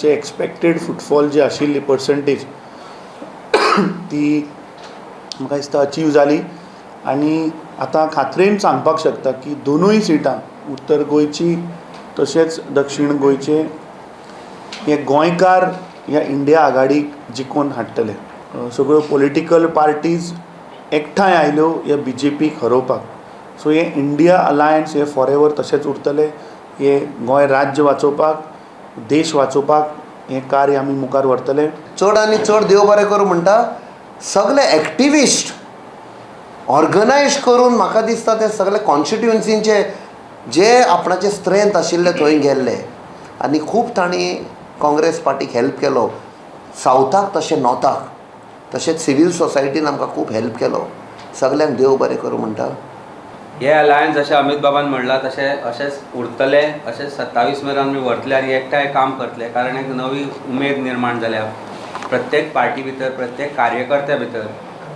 जे expected footfall जी आशिल्ली percentage ती म्हाका दिसता अचीव जाली आनी आतां खात्रेन सांगपाक शकता की दोनूय सिटां उत्तर गोंयची तशेंच दक्षिण गोंयचे हे गोंयकार ह्या इंडिया आघाडीक जिखून हाडटले. सगळ्यो पॉलिटिकल पार्टीज एकठांय आयल्यो ह्या BJPक हरोवपाक. सो हे इंडिया अलायन्स हे फॉरएवर तशेंच उरतले. हे गोंय राज्य वाचोवपाक देश वाचोवपाक हे कार्य आमी मुखार व्हरतले. चड आनी चड देव बरें करूं म्हणटा सगळे एक्टिविस्ट ऑर्गनायज करून म्हाका दिसता ते सगळे कॉन्स्टिट्युएन्सींचे जे आपणाचे स्ट्रेंथ आशिल्ले थंय गेल्ले आनी खूब तांणी काँग्रेस पार्टीक हेल्प केलो. सावथाक तशें नॉर्थाक तशेंच सिवील सोसायटीन आमकां खूब हेल्प केलो. सगल्यांक देव बरें करूं म्हणटा. हे अलायन्स जशें अमित बाबान म्हणलां तशें अशेंच उरतले, अशेंच 27 मेरेन आमी व्हरतले आनी एकठांय काम करतले. कारण एक नवी उमेद निर्माण जाल्या प्रत्येक पार्टी भितर, प्रत्येक कार्यकर्त्या भितर.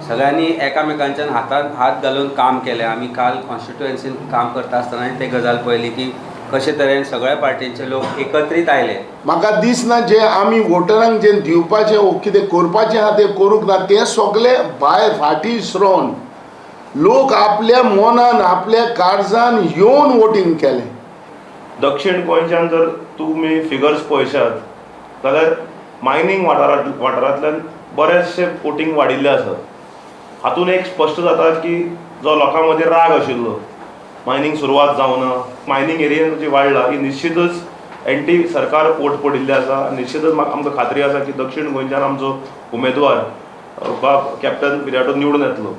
सगळ्यांनी एकामेकांच्यान हातांत हात घालून काम केलें. आमी काल कॉन्स्टिट्युएन्सीन काम करता आसतना ते गजाल पळयली की कशे तरेन सगळ्या पार्टींचे लोक एकत्रीत आयले. म्हाका दिसना जे आमी वोटरांक जे दिवपाचें वो कितें करपाचें आहा तें करूंक ना तें सगळें भायर फाटीं सरोन लोक आपल्या मनान आपल्या काळजान येवन वोटींग केलें. दक्षिण गोंयच्यान जर तुमी फिगर्स पळयशात जाल्यार मायनींग वाठारांतल्यान बरेचशे वोटींग वाडिल्लें आसा. हातून एक स्पश्ट जाता की जो लोकां मदीं राग आशिल्लो मायनींग सुरवात जावना, मायनींग एरियेन जी वाडला ही निश्चितच एंटी सरकार वोट पडिल्ले आसा. निश्चितच आमकां खात्री आसा की दक्षिण गोंयच्यान आमचो उमेदवार बाब कॅप्टन विराटो निवडून येतलो.